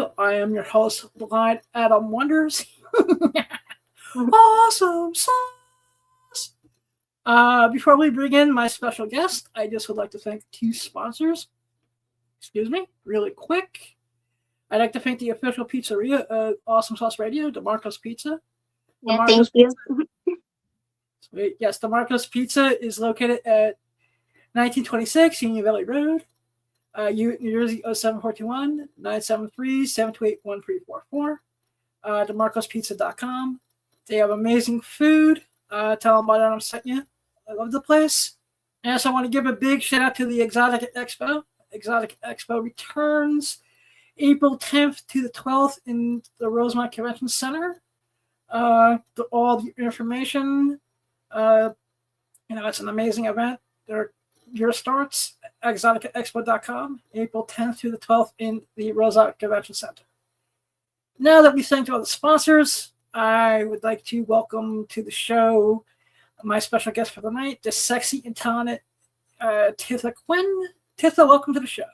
Radio. I am your host, Blind Adam Wonders. Awesome sauce! Before we bring in my special guest, I just would like to thank two sponsors. Excuse me, really quick. I'd like to thank the official pizzeria of Awesome Sauce Radio, DeMarco's Pizza. Yeah, thank you. Yes, DeMarco's Pizza is located at 1926 Union Valley Road, New Jersey 07421 973 728 1344. DeMarcosPizza.com. They have amazing food. Tell them about it. I'm sent you. I love the place. And also, I want to give a big shout out to the Exotic Expo. Exotic Expo returns April 10th to the 12th in the Rosemont Convention Center. All the information. It's an amazing event. Your starts exoticexpo.com, April 10th to the 12th in the Rosemont Convention Center. Now that we thanked all the sponsors, I would like to welcome to the show my special guest for the night, the sexy and talented Tiffa Quinn. Tiffa, welcome to the show.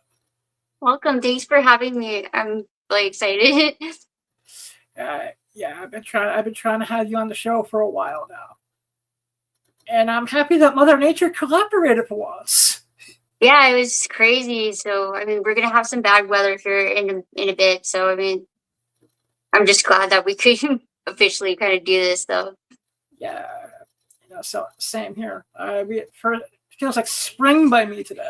Welcome. Thanks for having me. I'm really excited. I've been trying to have you on the show for a while now. And I'm happy that Mother Nature collaborated for once. Yeah, it was crazy. So, we're going to have some bad weather here in a bit. So, I'm just glad that we could officially kind of do this, though. Yeah. So same here. It feels like spring by me today.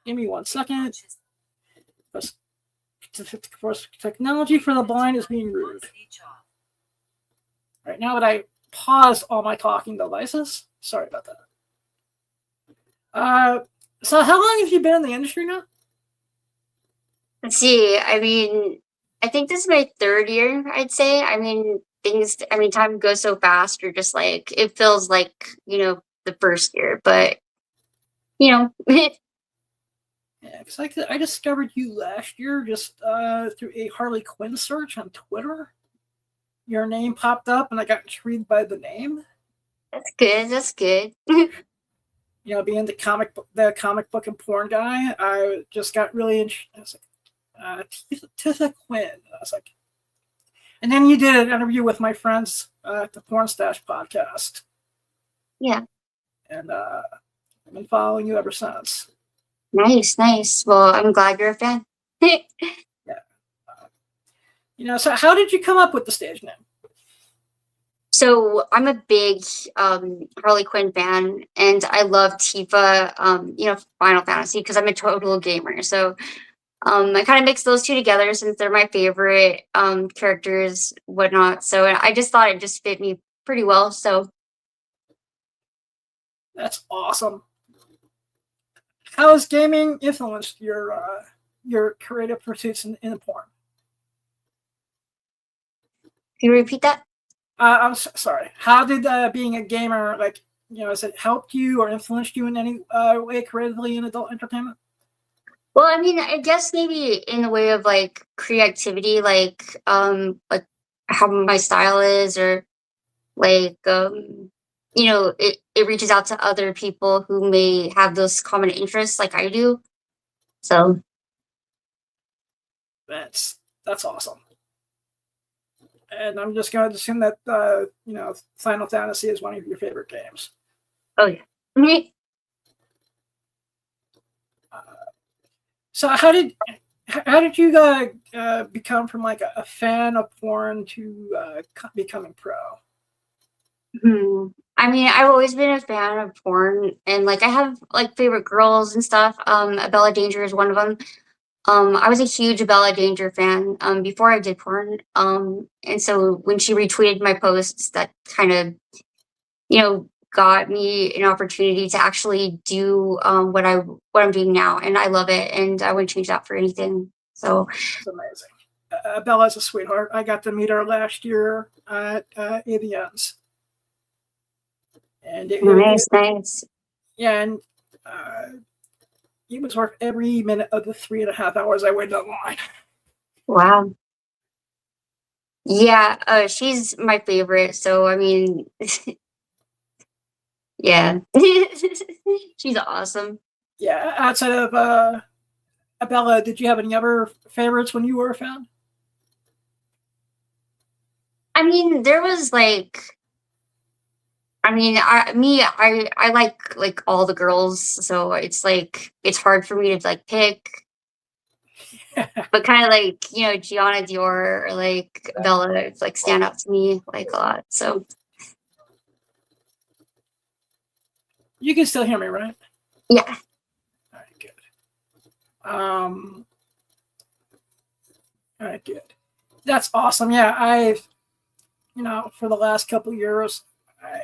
Give me 1 second. Technology for the blind is being rude. Right now that I paused all my talking devices. Sorry about that. So how long have you been in the industry now? Let's see. I think this is my 3rd year, I'd say. Time goes so fast, or just like, it feels like, the first year, but, Yeah, because I discovered you last year just through a Harley Quinn search on Twitter. Your name popped up, and I got intrigued by the name. That's good. Being the comic book and porn guy, I just got really interested. I was like, Tiffa Quinn. I was like, and then you did an interview with my friends at the Porn Stash podcast. Yeah. And I've been following you ever since. Nice. Well, I'm glad you're a fan. Yeah. So how did you come up with the stage name? So I'm a big Harley Quinn fan, and I love Tifa, Final Fantasy, because I'm a total gamer. So I kind of mix those two together since they're my favorite characters, whatnot. So I just thought it just fit me pretty well. So that's awesome. How has gaming influenced your creative pursuits in the porn? Can you repeat that? I'm sorry. How did being a gamer, has it helped you or influenced you in any way creatively in adult entertainment? Well, I guess maybe in the way of like creativity, like how my style is, or like it reaches out to other people who may have those common interests like I do. So that's awesome. And I'm just going to assume that Final Fantasy is one of your favorite games. Oh yeah. So how did you become from like a fan of porn to becoming pro? I've always been a fan of porn, and like I have like favorite girls and stuff. Bella Danger is one of them. I was a huge Bella Danger fan before I did porn. And so when she retweeted my posts, that kind of, got me an opportunity to actually do what I'm doing now, and I love it, and I wouldn't change that for anything. So it's amazing. Bella's a sweetheart. I got to meet her last year at AVN's. And nice. Yeah, and it was worth every minute of the 3.5 hours I waited online. Wow. Yeah, she's my favorite. So yeah, she's awesome. Yeah, outside of Bella, did you have any other favorites when you were a fan? I mean, there was like, I mean, I like all the girls, so it's like it's hard for me to like pick. But kind of like Gianna Dior or like Bella, like stand out to me like a lot. So You can still hear me, right? yeah. All right, good. All right, good. That's awesome. Yeah, I've, for the last couple of years,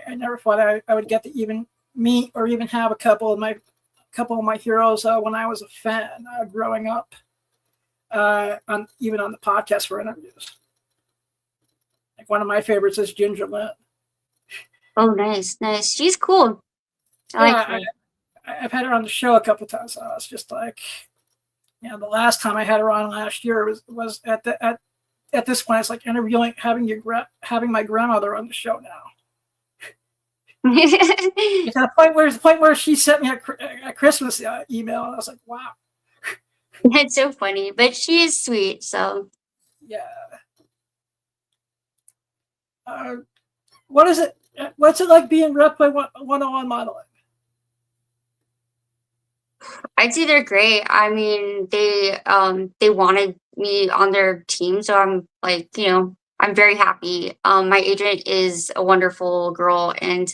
I never thought I would get to even meet or even have a couple of my heroes when I was a fan growing up. Even on the podcast for interviews. Like one of my favorites is Ginger Lynn. Oh, nice. She's cool. I like her. I've had her on the show a couple times. So it's just like, the last time I had her on last year was at this point. It's like interviewing, having my grandmother on the show now. It's at the point where she sent me a Christmas email, and I was like, wow. It's so funny, but she is sweet. So yeah. What is it? What's it like being rep by 101 modeling? I'd say they're great. I mean, they wanted me on their team, so I'm like, I'm very happy. My agent is a wonderful girl, and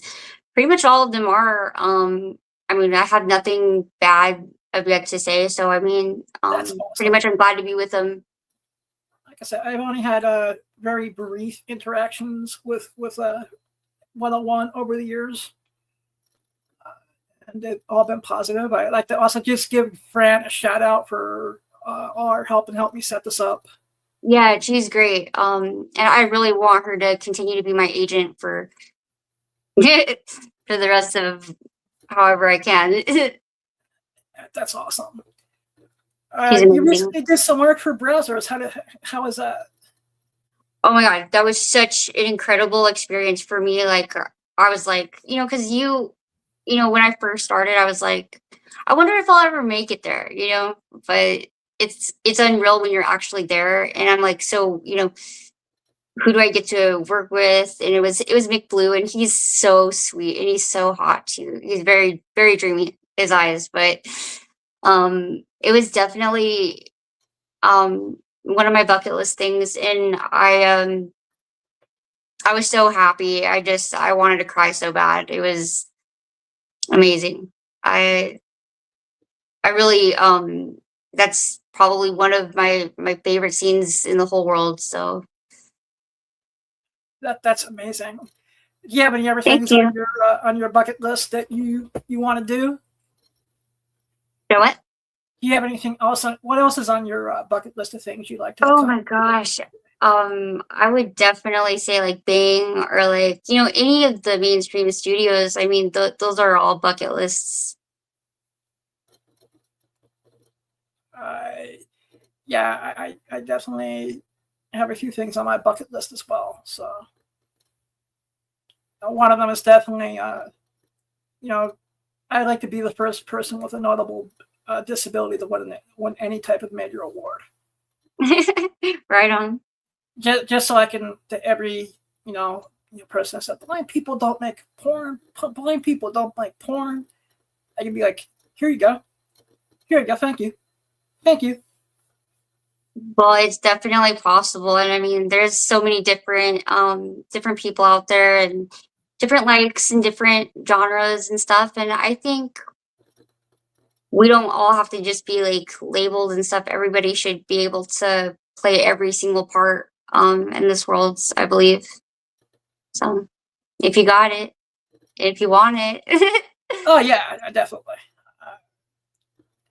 pretty much all of them are. I mean, I have nothing bad I've yet to say. So I mean, That's awesome. pretty much I'm glad to be with them. Like I said, I've only had very brief interactions with 101 over the years. And they've all been positive. I'd like to also just give Fran a shout out for all her help and help me set this up. Yeah, she's great. And I really want her to continue to be my agent for for the rest of however I can. That's awesome. She's you amazing. recently did some work for browsers. How was that? Oh my God, that was such an incredible experience for me. Like I was like, because when I first started, I was like, I wonder if I'll ever make it there, but it's unreal when you're actually there. And I'm like, so, who do I get to work with? And it was Mick Blue, and he's so sweet and he's so hot too. He's very, very dreamy, his eyes, but it was definitely one of my bucket list things. And I was so happy. I wanted to cry so bad. It was amazing. I really that's probably one of my favorite scenes in the whole world. So That's amazing. Do you have any other Thank things you. on your bucket list that you want to do? You know what? Do you have anything else? What else is on your bucket list of things you'd like to? Oh my gosh. I would definitely say like Bang or like, any of the mainstream studios. I mean, those are all bucket lists. Yeah, I definitely have a few things on my bucket list as well. So one of them is definitely, I'd like to be the first person with a notable disability to win any type of major award. Right on. Just so I can, to every, person that said, blind people don't make porn. Blind people don't like porn. I can be like, here you go. Thank you. Well, it's definitely possible. And I mean, there's so many different people out there and different likes and different genres and stuff. And I think we don't all have to just be like labeled and stuff. Everybody should be able to play every single part in this world, I believe. So if you got it, if you want it. Oh yeah, definitely.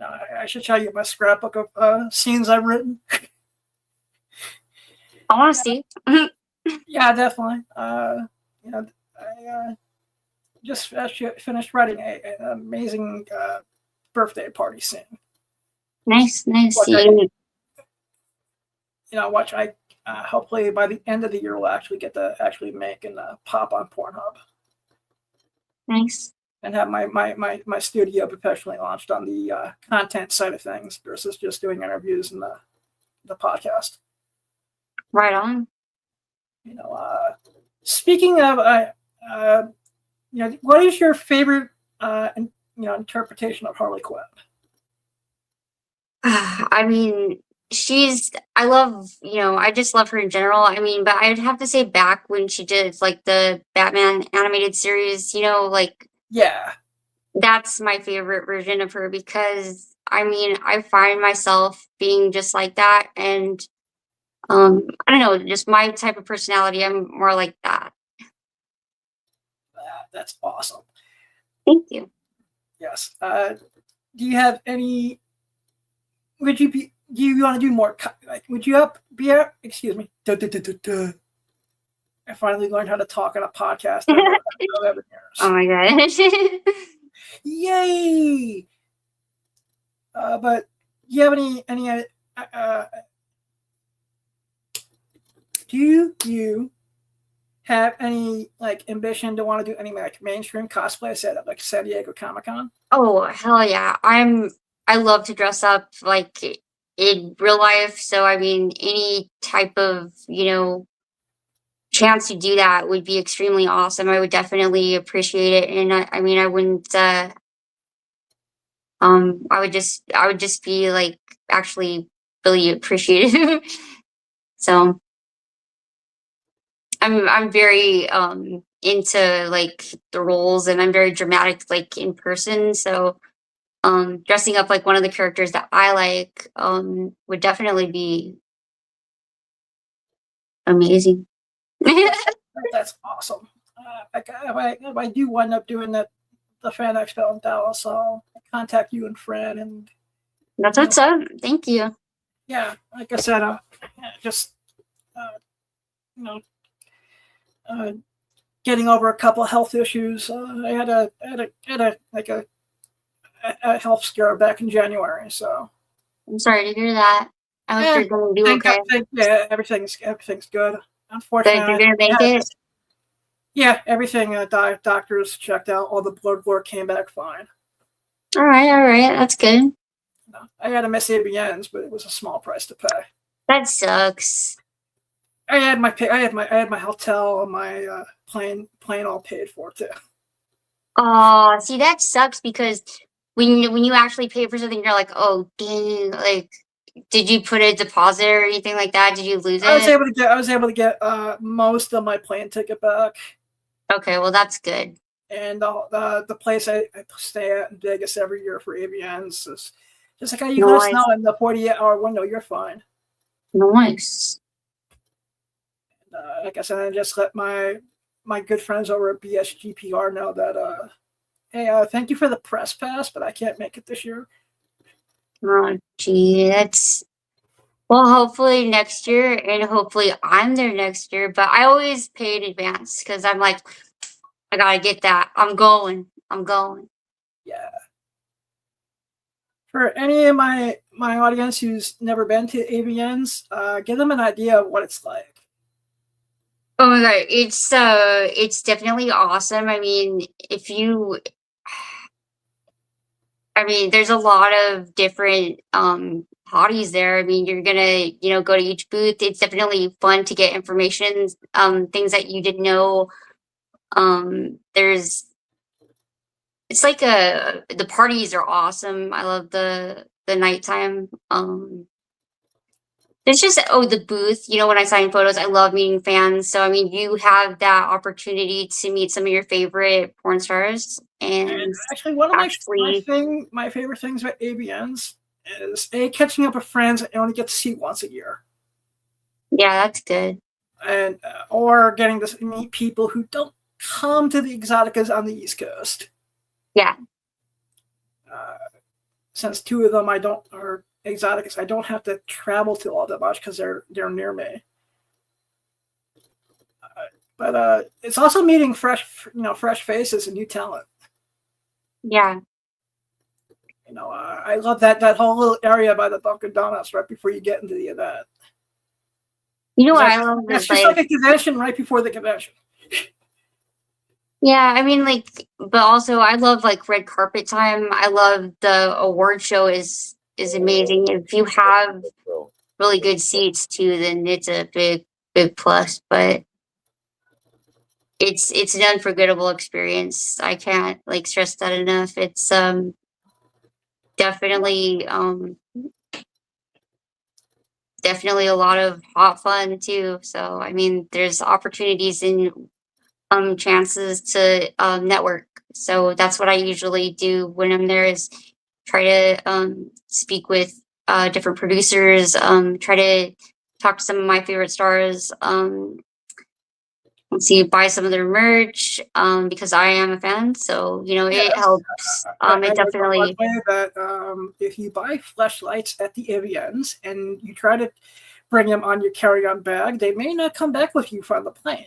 I should show you my scrapbook of scenes I've written. I want to see. Yeah, definitely. I just finished writing an amazing birthday party scene. Nice. Which I hopefully by the end of the year we'll actually get to make and pop on Pornhub. Nice. and have my studio professionally launched on the content side of things versus just doing interviews and the podcast. Right on. You know, speaking of, you know, what is your favorite, interpretation of Harley Quinn? I mean, I just love her in general. I mean, but I'd have to say back when she did like the Batman animated series, like Yeah. that's my favorite version of her because I mean, I find myself being just like that and I don't know, just my type of personality, I'm more like that. That's awesome. Thank you. Yes. Do you have any? Do you want to do more? Like, would you excuse me. I finally learned how to talk on a podcast. Oh my gosh. Yay! But do you have any? Do you have any like ambition to want to do any like mainstream cosplay set at like San Diego Comic-Con? Oh hell yeah! I love to dress up like in real life. So I mean, any type of chance to do that would be extremely awesome. I would definitely appreciate it, and I mean, I wouldn't. I would just be like actually really appreciative. So I'm very into like the roles, and I'm very dramatic like in person. So dressing up like one of the characters that I like would definitely be amazing. That's awesome. If I do wind up doing the Fan Expo in Dallas, I'll contact you and Fred. And that's what's up. Thank you. Yeah, like I said, just getting over a couple health issues. I had a health scare back in January, so I'm sorry to hear that. I hope you're gonna do okay. Yeah, everything's good. Unfortunately, you're gonna make it. Yeah, everything. Doctors checked out. All the blood work came back fine. All right, that's good. I had to miss ABNs, but it was a small price to pay. That sucks. I had my hotel and my plane all paid for too. Oh, see, that sucks because when you actually pay for something, you're like, oh dang, like, did you put a deposit or anything like that? Did you lose it? I was able to get most of my plane ticket back. Okay, well that's good. And the place I stay at in Vegas every year for AVNs is just like, you let us know in the 48-hour window, you're fine. Nice. Like I said, I just let my good friends over at BSGPR know that, hey, thank you for the press pass, but I can't make it this year. Oh, gee, well, hopefully next year, and hopefully I'm there next year. But I always pay in advance because I'm like, I gotta get that. I'm going. Yeah. For any of my audience who's never been to AVNs, give them an idea of what it's like. Oh my god, it's definitely awesome. I mean, there's a lot of different hotties there. I mean, you're gonna go to each booth. It's definitely fun to get information, things that you didn't know. It's like the parties are awesome. I love the nighttime. It's just the booth. When I sign photos, I love meeting fans. So I mean, you have that opportunity to meet some of your favorite porn stars. And actually, one of my favorite things about AVNs is catching up with friends that you only get to see once a year. Yeah, that's good. And or getting to meet people who don't come to the Exoticas on the East Coast. Yeah. Since two of them are Exoticas, I don't have to travel to all that much because they're near me. But it's also meeting fresh faces and new talent. Yeah. I love that whole little area by the Dunkin' Donuts right before you get into the event. I love it's just like a convention right before the convention. Yeah, I mean, like, but also I love like red carpet time. I love the award show is amazing. If you have really good seats too, then it's a big plus. But it's an unforgettable experience. I can't like stress that enough. It's definitely definitely a lot of hot fun too. So I mean, there's opportunities and chances to network. So that's what I usually do when I'm there is try to speak with different producers, try to talk to some of my favorite stars, let's see, buy some of their merch because I am a fan. So, you know, it Yes. helps. I It know one definitely, way that if you buy flashlights at the AVNs and you try to bring them on your carry-on bag, they may not come back with you from the plane.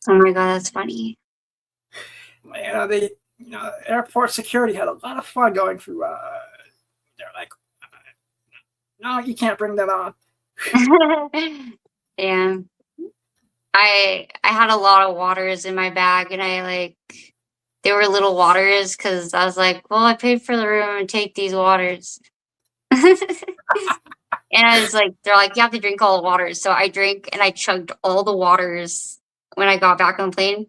oh my God, that's funny. Airport security had a lot of fun going through. They're like, no, you can't bring that on. Yeah. I had a lot of waters in my bag and I like they were little waters because I was like, well, I paid for the room and take these waters. And I was like, they're like, you have to drink all the waters. So I drank and I chugged all the waters when I got back on the plane.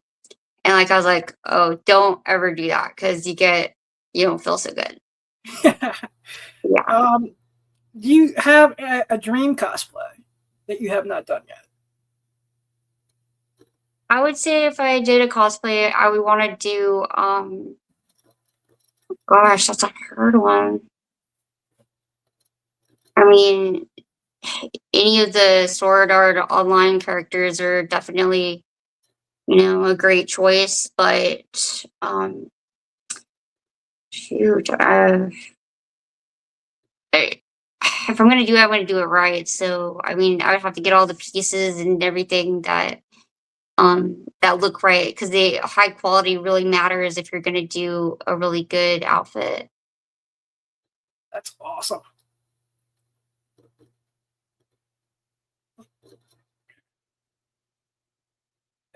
And like I was like, oh, don't ever do that because you don't feel so good. Yeah. Do you have a dream cosplay that you have not done yet? I would say if I did a cosplay, I would want to do gosh, that's a hard one. I mean, any of the Sword Art Online characters are definitely, you know, a great choice. But shoot, if I'm gonna do it, I'm gonna do it right. So I mean, I would have to get all the pieces and everything that look right because the high quality really matters if you're gonna do a really good outfit. That's awesome.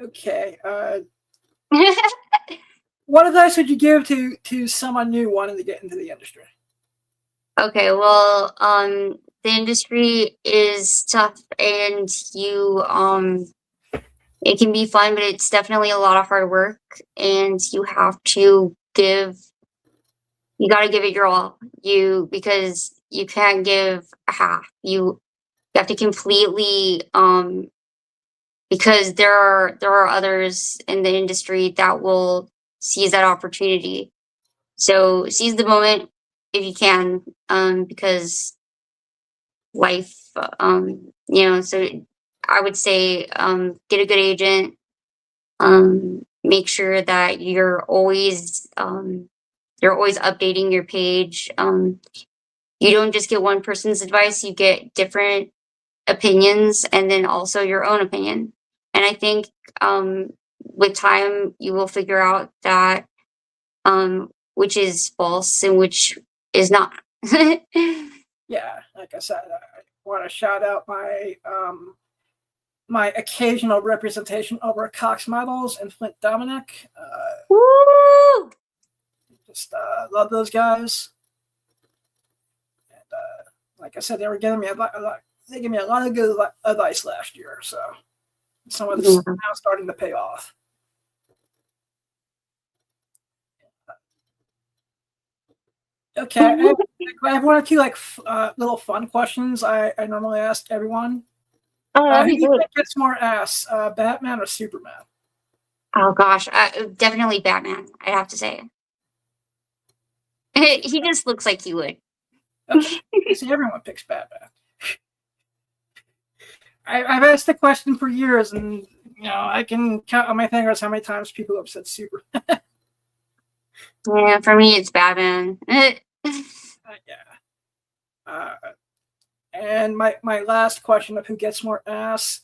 Okay. What advice would you give to someone new wanting to get into the industry? Okay, well, the industry is tough and it can be fun, but it's definitely a lot of hard work and you got to give it your all. Because you can't give a half. You have to completely, because there are others in the industry that will seize that opportunity. So seize the moment if you can, because life, so I would say, get a good agent, make sure that you're always updating your page. You don't just get one person's advice, you get different opinions and then also your own opinion. And I think with time you will figure out that which is false and which is not. Yeah, like I said, I want to shout out my occasional representation over Cox Models and Flint Dominic. Woo! Just love those guys. And like I said, they were giving me they gave me a lot of good advice last year. So some of this now starting to pay off. Okay, I have one or two little fun questions I normally ask everyone. Oh, that'd Who be do you great. think gets more ass, Batman or Superman? Oh gosh, definitely Batman. I have to say, he just looks like he would. Okay, see, everyone picks Batman. I've asked the question for years, and I can count on my fingers how many times people have said Super. Yeah, for me, it's Batman. Yeah. And my last question of who gets more ass,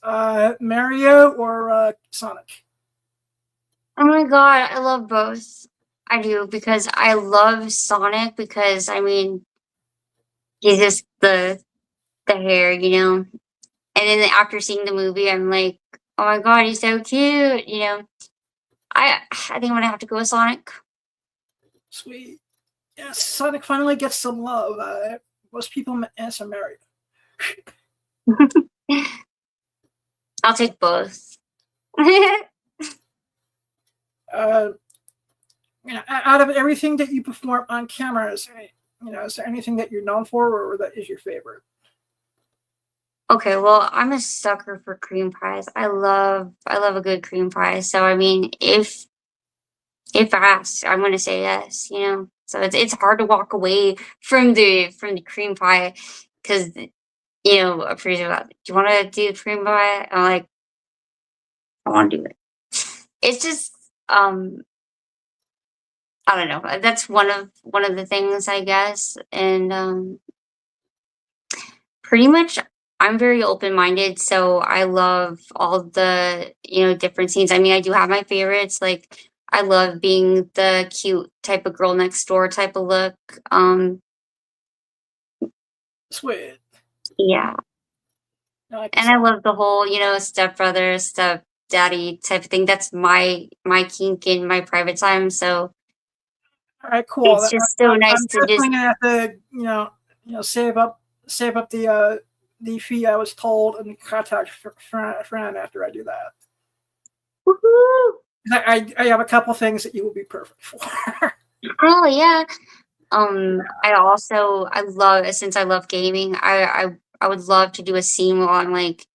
Mario or Sonic? Oh my god, I love both. I do because I love Sonic because I mean he's just the hair, you know. And then after seeing the movie, I'm like, oh my god, he's so cute, you know. I think I'm gonna have to go with Sonic. Sweet. Yes, Sonic finally gets some love. Most people answer Mario. I'll take both. Out of everything that you perform on camera, is there anything that you're known for, or that is your favorite? Okay, well, I'm a sucker for cream pies. I love a good cream pie. So I mean, if asked, I'm gonna say yes. So it's hard to walk away from the cream pie because a producer like, do you want to do cream pie? I'm like, I want to do it. It's just I don't know. That's one of the things, I guess, and pretty much I'm very open-minded, so I love all the different scenes. I mean, I do have my favorites. Like I love being the cute type of girl next door type of look. Sweet. Yeah. And I love the whole, stepbrother, stepdaddy type of thing. That's my kink in my private time. So all right, cool. It's just so nice I'm to just gonna have to save up the fee I was told and contact a friend after I do that. woohoo. I have a couple things that you will be perfect for. Oh yeah. I love, since I love gaming, I would love to do a scene while I'm like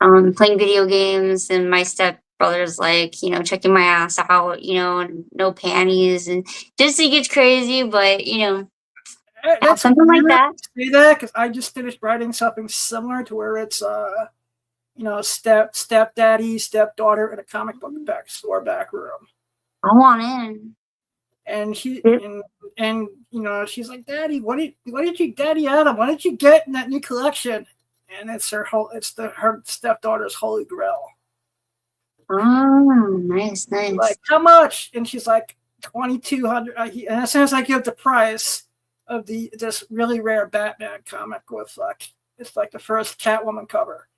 playing video games and my step brother's like, checking my ass out, and no panties, and just it gets crazy, but That's something like that. Say that because I just finished writing something similar to where it's stepdaddy, stepdaughter in a comic book store back room. I want in. And she's like, Daddy, what did you Daddy Adam, what did you get in that new collection? And it's her stepdaughter's holy grail. Oh, nice. Like, how much? And she's like, 2,200. And as soon as I give the price of this really rare Batman comic with it's like the first Catwoman cover.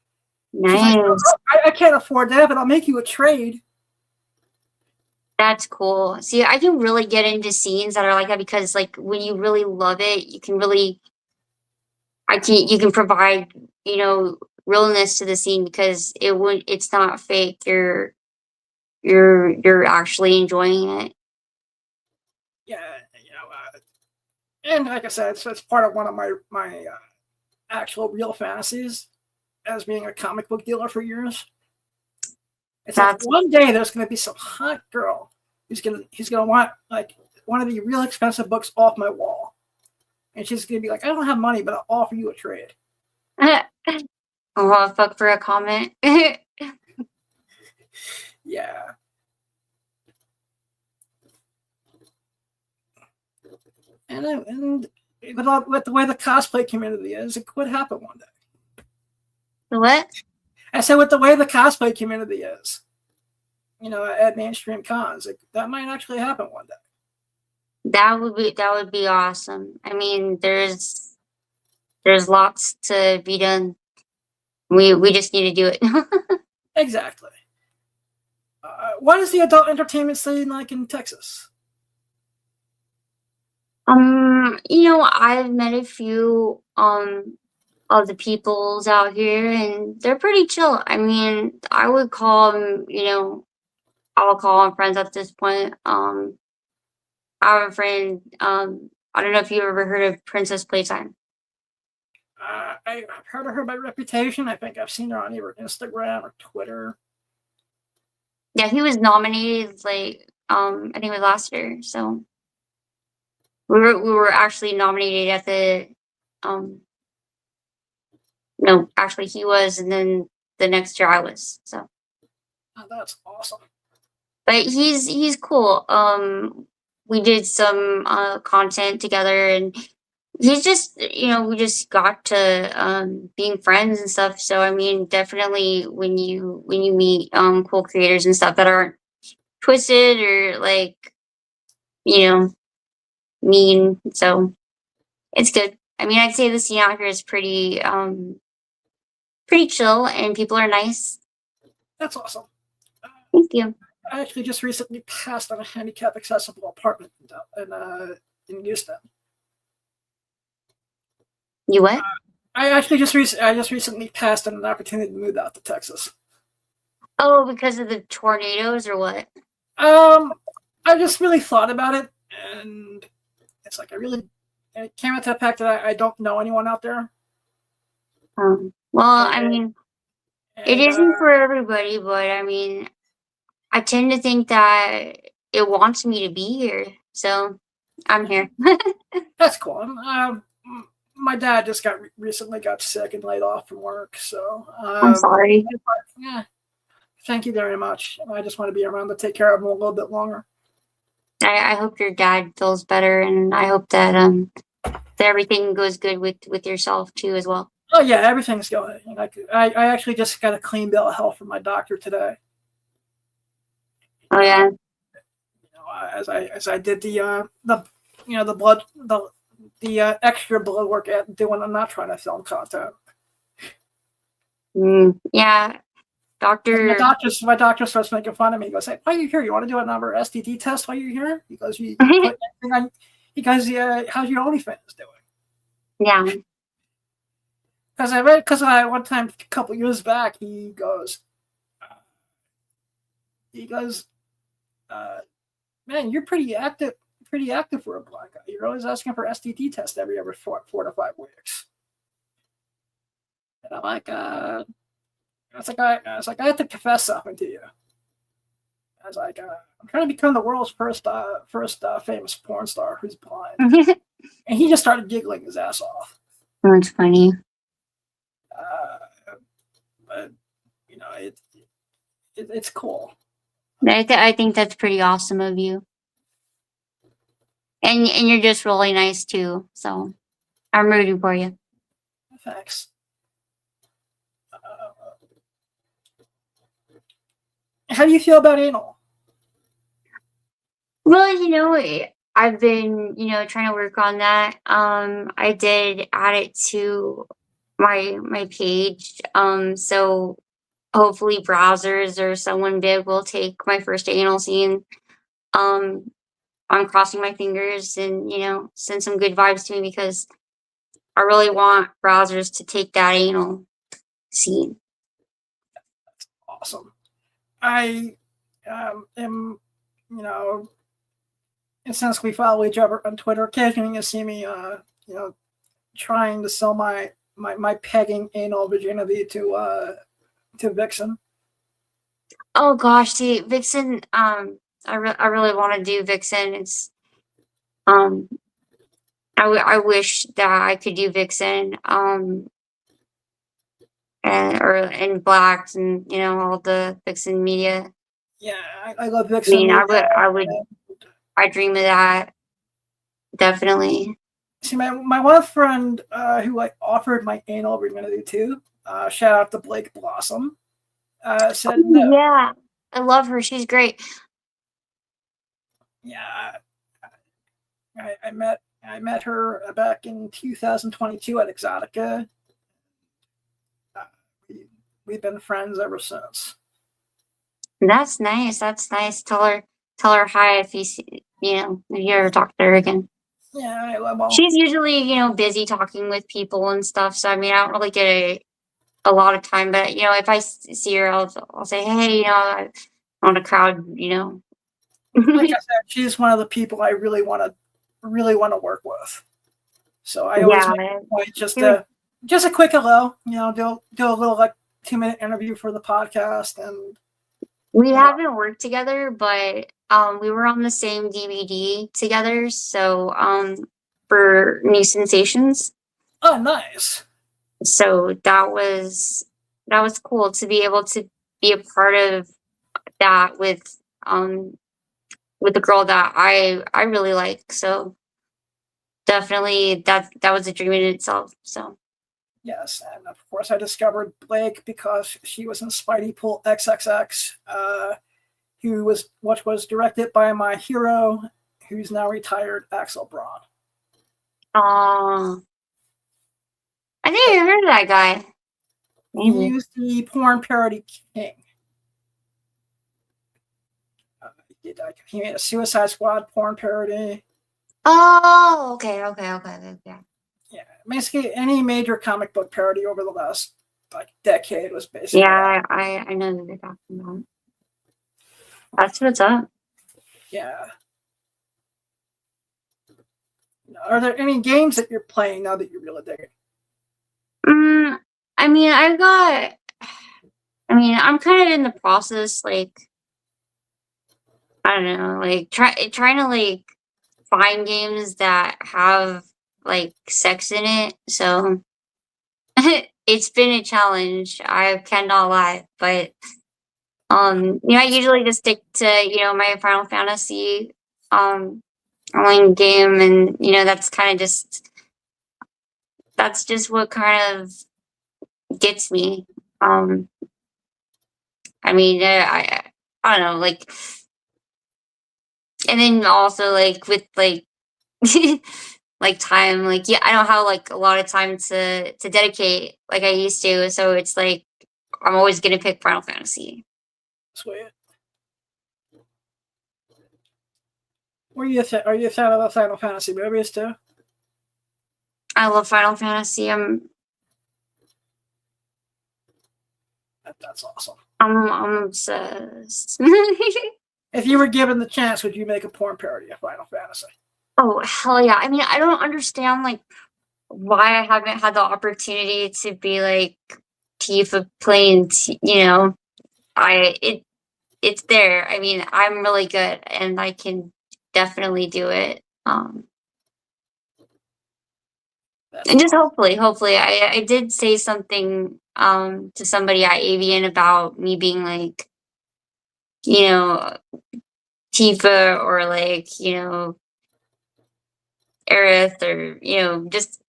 Nice. Like, I can't afford that, but I'll make you a trade. That's cool. See, I can really get into scenes that are like that because, like, when you really love it, you can really, you can provide, realness to the scene because it's not fake. You're actually enjoying it. Yeah, and like I said, so it's part of one of my actual real fantasies as being a comic book dealer for years. It's like one day there's going to be some hot girl who's gonna want like one of the real expensive books off my wall, and she's going to be like, I don't have money, but I'll offer you a trade. Oh, fuck for a comment. Yeah. And with the way the cosplay community is, it could happen one day. The what? I said with the way the cosplay community is, at mainstream cons, that might actually happen one day. That would be awesome. I mean, there's lots to be done. We just need to do it. Exactly. What is the adult entertainment scene like in Texas? I've met a few of the peoples out here, and they're pretty chill. I mean, I would call them, I would call them friends at this point. I have a friend. I don't know if you ever heard of Princess Playtime. I've heard of her by reputation. I think I've seen her on either Instagram or Twitter. Yeah, he was nominated I think it was last year. So we were actually nominated at the no, actually he was, and then the next year I was. So that's awesome. But he's cool. We did some content together, and he's just we just got to being friends and stuff. So I mean, definitely when you meet cool creators and stuff that aren't twisted or mean, so it's good. I mean, I'd say the scene out here is pretty chill and people are nice. That's awesome. Thank you. I actually just recently passed on a handicap accessible apartment in Houston. You what? I just recently passed on an opportunity to move out to Texas. Oh, because of the tornadoes or what? I just really thought about it, and it's like it came out to the fact that I don't know anyone out there. Well, And, I mean, it and isn't for everybody, but I mean, I tend to think that it wants me to be here, so I'm here. that's cool. My dad just recently got sick and laid off from work, so I'm sorry. yeah. Thank you very much. I just want to be around to take care of him a little bit longer. I hope your dad feels better, and I hope that that everything goes good with yourself too as well. Oh yeah, everything's going. I actually just got a clean bill of health from my doctor today. Oh yeah. As I did the blood the extra blood work at doing. I'm not trying to film content. Yeah. My doctor starts making fun of me. He goes, "Hey, why are you here? You want to do another STD test while you're here?" He goes, "You put anything on?" He goes, "How's your OnlyFans doing?" Yeah. Because I one time a couple years back, he goes, "Man, you're pretty active for a black guy. You're always asking for STD tests every 4 to 5 weeks." And I'm like, I have to confess something to you. I was like, I'm trying to become the world's first famous porn star who's blind. And he just started giggling his ass off. That's funny. But it's cool. I think that's pretty awesome of you, and you're just really nice too. So I'm rooting for you. Thanks. How do you feel about anal? Well, I've been, trying to work on that. I did add it to my page. So hopefully browsers or someone big will take my first anal scene. I'm crossing my fingers and, send some good vibes to me because I really want browsers to take that anal scene. Awesome. I am, and since we follow each other on Twitter, occasionally you see me, trying to sell my pegging anal virginity to Vixen. Oh gosh, see, Vixen. I really want to do Vixen. It's I wish that I could do Vixen. And Blacks and all the Vixen media. Yeah, I love Vixen. I mean, I dream of that. Definitely. See, my one friend who I offered my anal virginity to, shout out to Blake Blossom, said no. Yeah, I love her. She's great. Yeah, I met her back in 2022 at Exotica. We've been friends ever since. That's nice. That's nice. Tell her hi if you see, if you ever talk to her again. Yeah, well, she's usually busy talking with people and stuff. So I mean, I don't really get a lot of time. But if I see her, I'll say, hey, on a crowd, Like I said, she's one of the people I really want to work with. So I always make a point just a quick hello, do a little like 2-minute interview for the podcast. And we haven't worked together, but we were on the same DVD together. So for New Sensations. Oh, nice. So that was cool to be able to be a part of that with a girl that I really like. So definitely that was a dream in itself. So yes, and of course I discovered Blake because she was in Spidey Pool XXX, which was directed by my hero, who's now retired, Axel Braun. I think I heard of that guy. Maybe. He was the porn parody king. he made a Suicide Squad porn parody. Oh, okay. Yeah, basically any major comic book parody over the last like decade was basically. Yeah, I know what you're talking about. That's what's up. Yeah. Are there any games that you're playing now that you're really digging? I mean, I'm kind of in the process, like, I don't know, like trying to like find games that have like sex in it. So it's been a challenge. I cannot lie, but I usually just stick to my Final Fantasy online game, and that's just what kind of gets me. I mean, I don't know, like, and then also like with like like time, like I don't have like a lot of time to dedicate like I used to, so it's like I'm always gonna pick Final Fantasy. Sweet. Are you a fan of the Final Fantasy movies too? I love Final Fantasy. That's awesome. I'm obsessed. If you were given the chance, would you make a porn parody of Final Fantasy? Oh hell yeah! I mean, I don't understand like why I haven't had the opportunity to be like Tifa playing. It's there. I mean, I'm really good, and I can definitely do it. And just hopefully, I did say something to somebody at Avian about me being like, Tifa or like, Aerith or just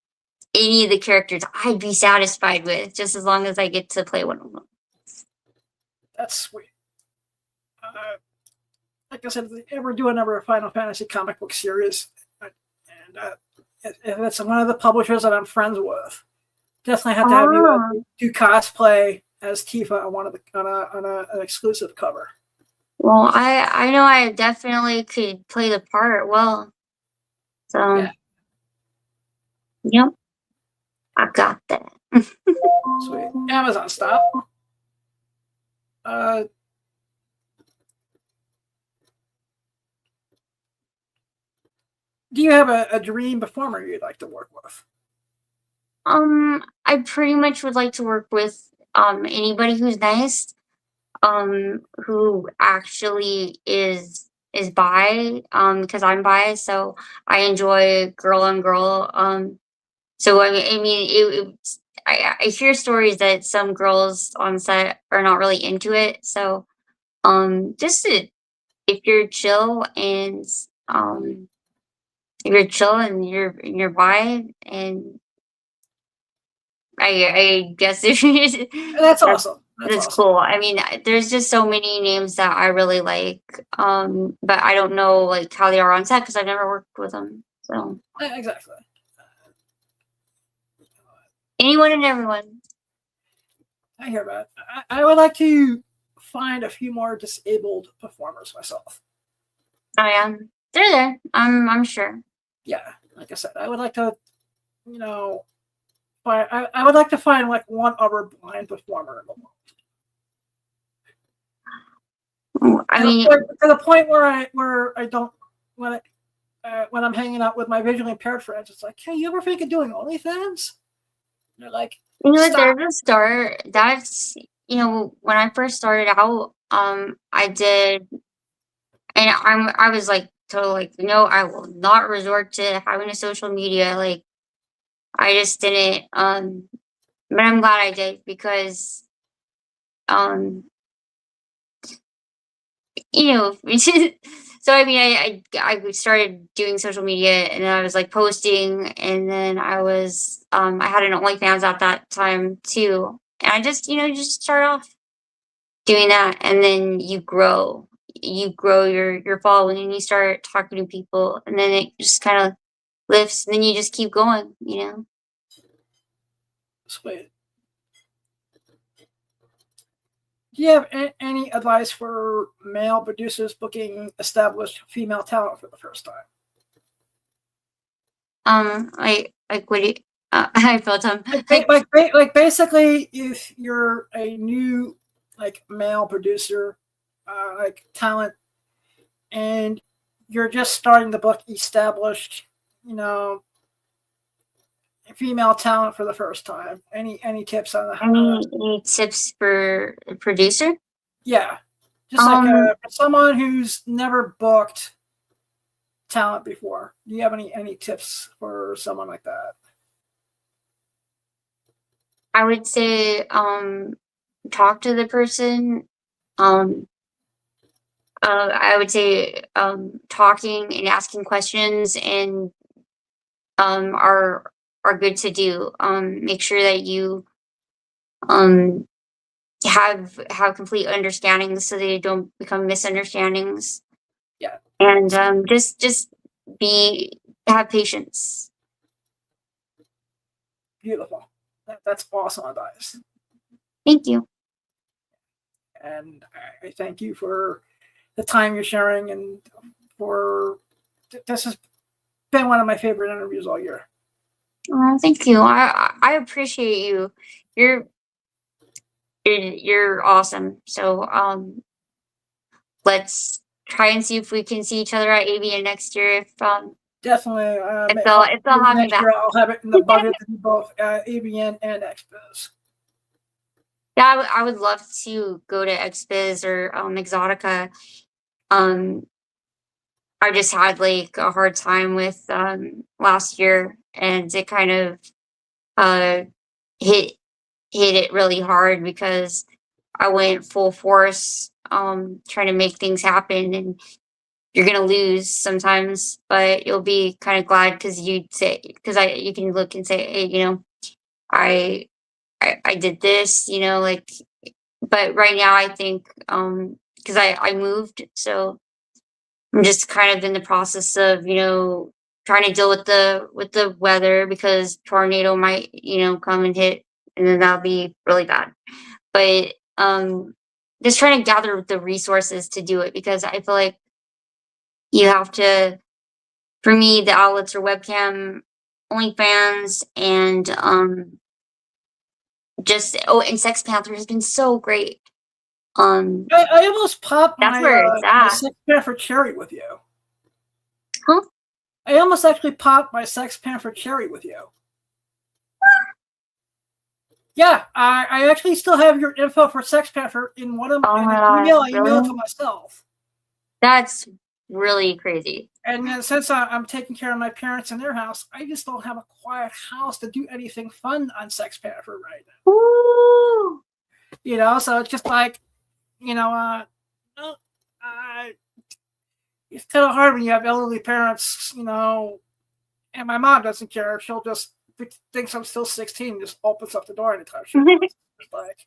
any of the characters I'd be satisfied with, just as long as I get to play one of them. That's sweet. Like I said, if they ever do another Final Fantasy comic book series, and if it's one of the publishers that I'm friends with, definitely have to have you do cosplay as Tifa on an exclusive cover. Well, I know I definitely could play the part well. So, yeah. Yep, I got that. Sweet. Amazon, stop. Do you have a dream performer you'd like to work with? I pretty much would like to work with anybody who's nice, who actually is bi, because I'm bi, so I enjoy girl on girl. So I hear stories that some girls on set are not really into it. So if you're chill and you're bi, and I guess that's awesome. That's cool. I mean, there's just so many names that I really like, but I don't know like how they are on set because I've never worked with them. So exactly. Anyone and everyone. I hear that. I would like to find a few more disabled performers myself. Oh yeah, they're there. I'm sure. Yeah, like I said, I would like to, I would like to find like one other blind performer in the world. I mean, to the point where I don't when I'm hanging out with my visually impaired friends, it's like, hey, you ever think of doing OnlyFans? And they're like, there's a start. That's when I first started out, I did, and I was like totally like, no, I will not resort to having a social media. Like, I just didn't. But I'm glad I did because, so I mean, I started doing social media, and then I was like posting, and then I had an OnlyFans at that time too, and I just just start off doing that, and then you grow your following, and you start talking to people, and then it just kind of lifts, and then you just keep going. Sweet. Do you have any advice for male producers booking established female talent for the first time? Like what do you, I felt Like basically, if you're a new like male producer, like talent, and you're just starting to book established, female talent for the first time. Any tips on that? any tips for a producer? Yeah, just like for someone who's never booked talent before. Do you have any tips for someone like that? I would say talk to the person. I would say talking and asking questions and are good to do. Make sure that you have complete understandings so they don't become misunderstandings. Yeah. And just have patience. Beautiful. That's awesome advice. Thank you. And I thank you for the time you're sharing, and for this has been one of my favorite interviews all year. Oh, thank you. I appreciate you. You're awesome. So let's try and see if we can see each other at AVN next year. If definitely, if they'll have me back. I'll have it in the budget to do both AVN and Expos. Yeah, I would love to go to Expos or Exotica. I just had like a hard time with last year, and it kind of hit it really hard because I went full force trying to make things happen, and you're gonna lose sometimes, but you'll be kind of glad because you can look and say, hey, I did this, like. But right now, I think because I moved, so I'm just kind of in the process of trying to deal with the weather, because tornado might come and hit, and then that'll be really bad. But just trying to gather the resources to do it, because I feel like you have to. For me, the outlets are webcam, OnlyFans, and and Sex Panther has been so great. I almost popped that's my, where it's my at. Sex Panther cherry with you. Huh? I almost actually popped my Sex Panther cherry with you. Yeah, I actually still have your info for Sex Panther in one of Oh in my an God, email I really? emailed to myself. That's really crazy. And then since I'm taking care of my parents in their house, I just don't have a quiet house to do anything fun on Sex Panther right now. Woo! So it's just like, it's kind of hard when you have elderly parents, and my mom doesn't care. She'll just thinks I'm still 16, just opens up the door anytime she wants. It's like,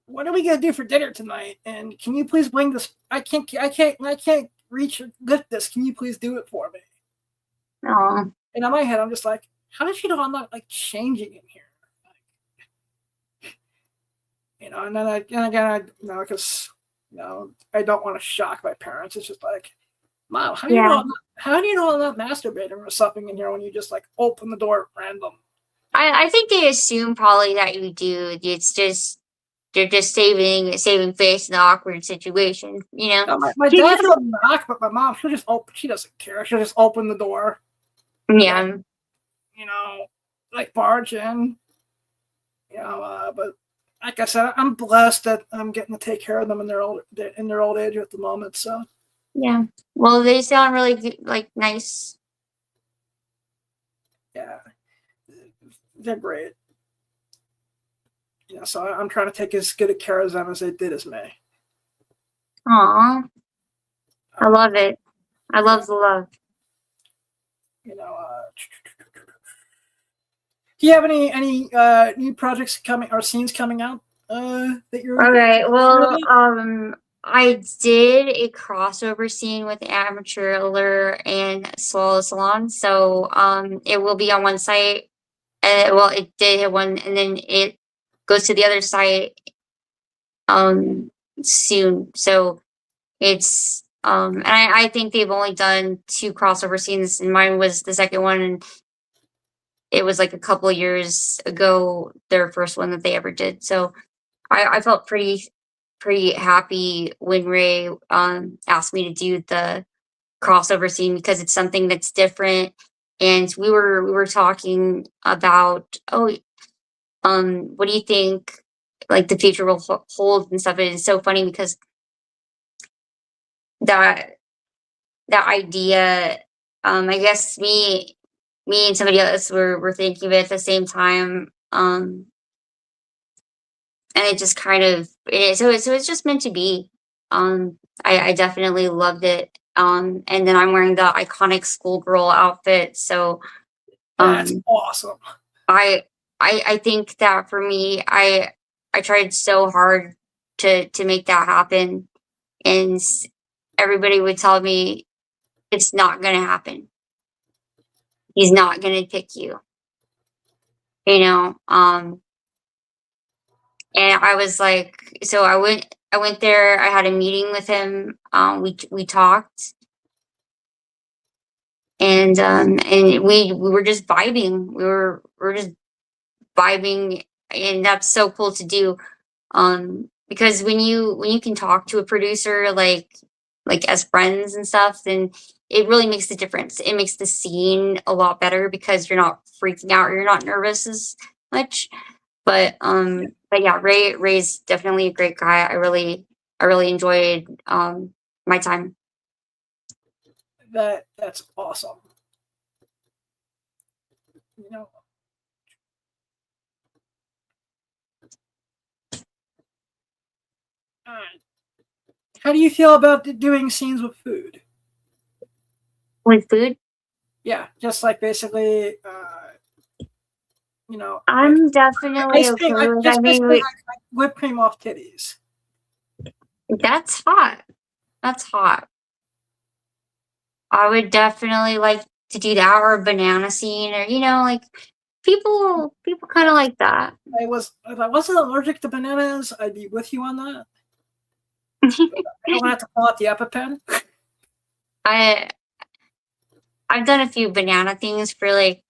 what are we gonna do for dinner tonight? And can you please bring this? I can't reach or lift this. Can you please do it for me? Aww. And in my head, I'm just like, how does she know I'm not like changing in here? And then again, because I don't want to shock my parents. It's just like, Mom, how do you know I'm not masturbating or something in here when you just like open the door at random? I think they assume probably that you do. It's just they're just saving face in an awkward situation, No, my dad will knock, but my mom, she'll just open. She doesn't care. She'll just open the door. Yeah. Like barge in. But like I said, I'm blessed that I'm getting to take care of them in their old age at the moment. So. Yeah. Well, they sound really good, like nice. Yeah. They're great. So I'm trying to take as good a care of them as they did as me. Aw. I love it. I love the love. Do you have any new projects coming or scenes coming out that you're? All right. Well, I did a crossover scene with Amateur Allure and Soul Salon, so it will be on one site. Well, it did hit one, and then it goes to the other site soon. So it's and I think they've only done 2 crossover scenes, and mine was the second one, and it was like a couple of years ago, their first one that they ever did. So I felt pretty happy when Ray asked me to do the crossover scene because it's something that's different. And we were talking about, oh, what do you think like the future will hold and stuff. And it's so funny because that idea, I guess me and somebody else were thinking of it at the same time. And it just kind of so it's just meant to be. I definitely loved it. And then I'm wearing the iconic schoolgirl outfit. So That's awesome. I think that for me, I tried so hard to make that happen, and everybody would tell me it's not gonna happen. He's not gonna pick you. You know, and I was like, so I went there, I had a meeting with him, we talked, and we were just vibing. We were just vibing, and that's so cool to do. Because when you can talk to a producer like as friends and stuff, then it really makes a difference. It makes the scene a lot better because you're not freaking out, or you're not nervous as much. But yeah, Ray's definitely a great guy. I really enjoyed my time. That's awesome. You know, how do you feel about doing scenes with food? With food? Yeah, just like basically, you know, I'm definitely ice cream. okay with. Just I mean, basically like whipped cream off titties. that's hot. That's hot. I would definitely like to do that, or a banana scene, or like people kind of like that. If I wasn't allergic to bananas, I'd be with you on that. I don't have to pull out the EpiPen. I've done a few banana things for like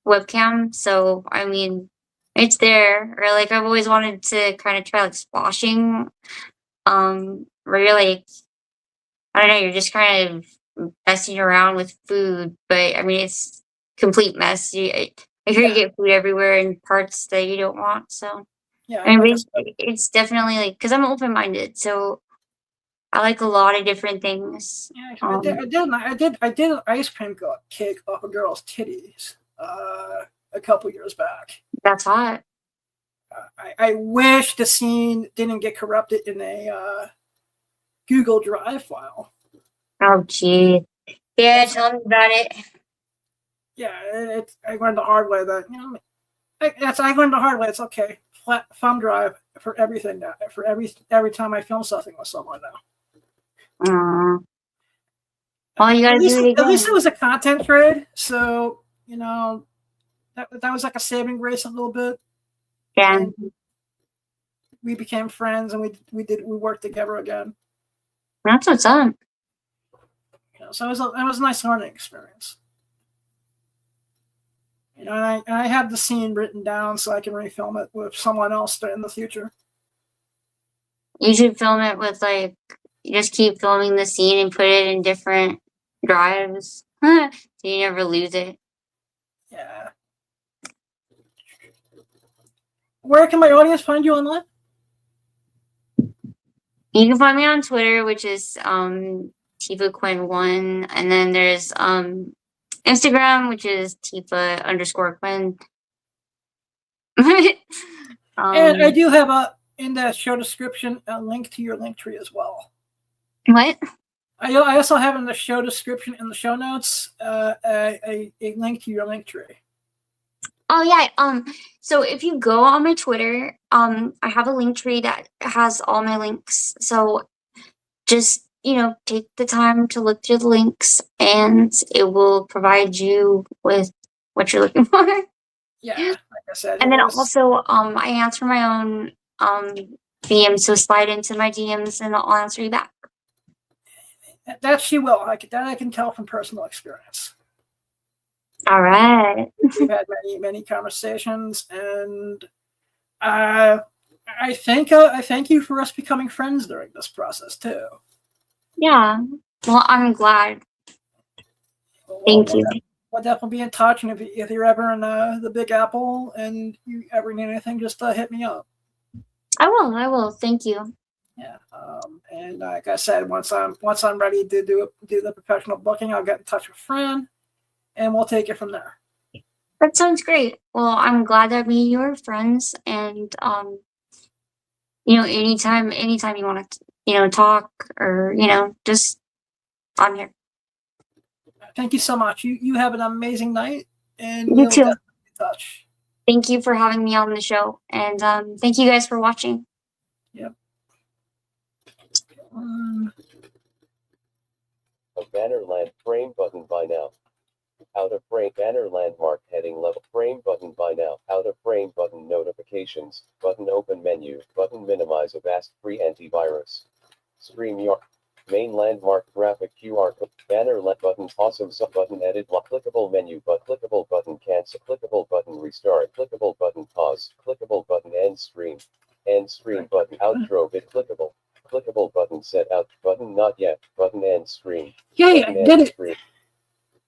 webcam, so I mean it's there. Or like I've always wanted to kind of try like splashing, where you're like, I don't know, you're just kind of messing around with food, but I mean it's complete mess. I hear you get food everywhere in parts that you don't want. So Yeah, I mean, it's definitely like, because I'm open minded, so I like a lot of different things. Yeah, I did an ice cream cake off a girl's titties a couple years back. That's hot. I wish the scene didn't get corrupted in a Google Drive file. Oh, gee. Yeah, tell me about it. Yeah, I learned the hard way that I learned the hard way. It's okay. Flat thumb drive for everything now. For every time I film something with someone now. Well, you gotta do it again. At least it was a content trade, so that was like a saving grace a little bit. Yeah. And we became friends, and we worked together again. That's what's up. So it was a nice learning experience. And I have the scene written down so I can refilm it with someone else in the future. You should film it with like, you just keep filming the scene and put it in different drives, so you never lose it. Yeah. Where can my audience find you online? You can find me on Twitter, which is Tiffa Quinn1, and then there's Instagram, which is Tiffa_Quinn. And I do have in the show description a link to your link tree as well. What? I also have in the show description in the show notes a link to your link tree. Oh yeah. So if you go on my Twitter, I have a link tree that has all my links. So just take the time to look through the links, and it will provide you with what you're looking for. Yeah, I said, And then also, I answer my own DMs, so slide into my DMs and I'll answer you back. that she will. That I can tell from personal experience. All right. We've had many conversations, and I thank you for us becoming friends during this process too. Yeah. Well, I'm glad. Thank you. We'll definitely be in touch, and if you're ever in the Big Apple and you ever need anything, just hit me up. I will. Thank you. Yeah. And like I said, once I'm ready to do the professional booking, I'll get in touch with Fran, and we'll take it from there. That sounds great. Well, I'm glad that me and you are friends, and anytime you want to, talk or just I'm here. Thank you so much. You have an amazing night, and You too. Definitely be in touch. Thank you for having me on the show, and thank you guys for watching. Yep. A banner land frame button by now. Out of frame banner landmark heading level frame button by now. Out of frame button notifications button open menu button minimize avast free antivirus. StreamYard main landmark graphic QR code banner let button awesome sub button edit block clickable menu but clickable button cancel clickable button restart clickable button pause clickable button end stream button outro bit clickable button set out button not yet button end stream Yay, I did it.